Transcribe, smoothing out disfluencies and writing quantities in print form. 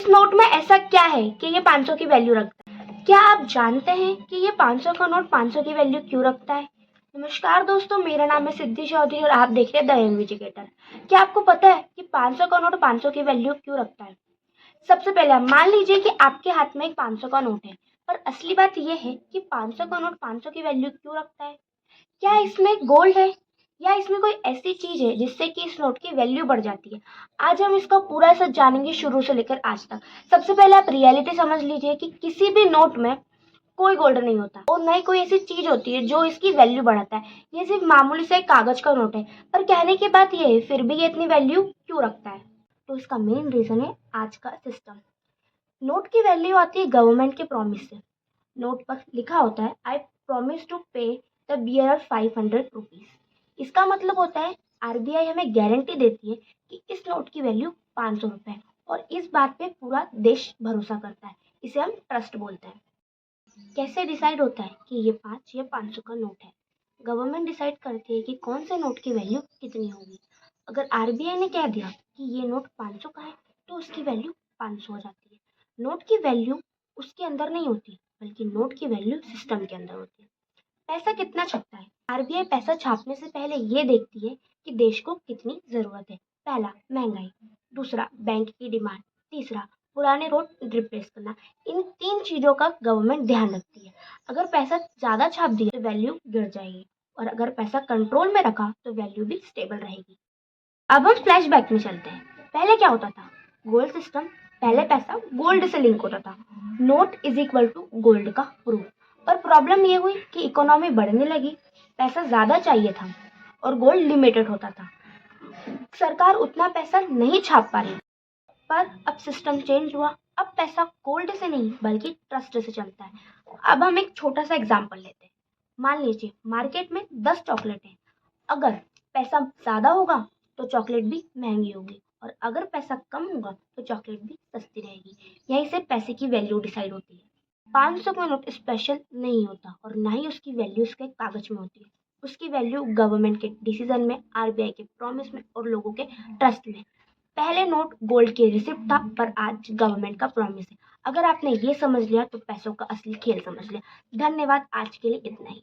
इस नोट में ऐसा क्या है कि ये 500 की वैल्यू रखता है? क्या आप जानते हैं कि ये 500 का नोट 500 की वैल्यू क्यों रखता है? नमस्कार दोस्तों, मेरा नाम है सिद्धि चौधरी और आप देख रहे हैं द इन्विजिलेटर। क्या आपको पता है कि 500 का नोट 500 की वैल्यू क्यों रखता है? सबसे पहले मान लीजिए कि आपके हाथ में एक 500 का नोट है, पर असली बात यह है कि 500 का नोट 500 की वैल्यू क्यों रखता है? क्या इसमें गोल्ड है या इसमें कोई ऐसी चीज है जिससे कि इस नोट की वैल्यू बढ़ जाती है? आज हम इसका पूरा सच जानेंगे, शुरू से लेकर आज तक। सबसे पहले आप रियलिटी समझ लीजिए कि किसी भी नोट में कोई गोल्ड नहीं होता और न ही कोई ऐसी चीज होती है जो इसकी वैल्यू बढ़ाता है। ये सिर्फ मामूली से एक कागज का नोट है, पर कहने की बात यह है फिर भी ये इतनी वैल्यू क्यों रखता है? तो इसका मेन रीजन है आज का सिस्टम। नोट की वैल्यू आती है गवर्नमेंट के प्रॉमिस से। नोट पर लिखा होता है आई प्रॉमिस टू पे द बियरर 500 रुपीज। इसका मतलब होता है आरबीआई हमें गारंटी देती है कि इस नोट की वैल्यू 500 रुपए है और इस बात पे पूरा देश भरोसा करता है। इसे हम ट्रस्ट बोलते हैं। कैसे डिसाइड होता है कि ये 5 या 500 का नोट है? गवर्नमेंट डिसाइड करती है कि कौन से नोट की वैल्यू कितनी होगी। अगर आरबीआई ने कह दिया कि ये नोट 500 का है तो उसकी वैल्यू 500 हो जाती है। नोट की वैल्यू उसके अंदर नहीं होती, बल्कि नोट की वैल्यू सिस्टम के अंदर होती है। पैसा कितना छपता है? आरबीआई पैसा छापने से पहले ये देखती है कि देश को कितनी जरूरत है। पहला, महंगाई। दूसरा, बैंक की डिमांड। तीसरा, पुराने नोट रिप्लेस करना। इन 3 चीजों का गवर्नमेंट ध्यान रखती है। अगर पैसा ज्यादा छाप दिया तो वैल्यू गिर जाएगी और अगर पैसा कंट्रोल में रखा तो वैल्यू भी स्टेबल रहेगी। अब हम फ्लैशबैक में चलते हैं। पहले क्या होता था? Gold system. पहले पैसा गोल्ड से लिंक होता था। Note is equal to gold का प्रूफ। पर प्रॉब्लम ये हुई कि इकोनॉमी बढ़ने लगी, पैसा ज्यादा चाहिए था और गोल्ड लिमिटेड होता था। सरकार उतना पैसा नहीं छाप पा रही। पर अब सिस्टम चेंज हुआ। अब पैसा गोल्ड से नहीं बल्कि ट्रस्ट से चलता है। अब हम एक छोटा सा एग्जांपल लेते हैं। मान लीजिए मार्केट में 10 चॉकलेट है। अगर पैसा ज्यादा होगा तो चॉकलेट भी महंगी होगी और अगर पैसा कम होगा तो चॉकलेट भी सस्ती रहेगी। यहीं से पैसे की वैल्यू डिसाइड होती है। 500 का नोट स्पेशल नहीं होता और ना ही उसकी वैल्यू उसके कागज में होती है। उसकी वैल्यू गवर्नमेंट के डिसीजन में, आरबीआई के प्रॉमिस में और लोगों के ट्रस्ट में। पहले नोट गोल्ड की रिसिप्ट था, पर आज गवर्नमेंट का प्रॉमिस है। अगर आपने ये समझ लिया तो पैसों का असली खेल समझ लिया। धन्यवाद, आज के लिए इतना ही।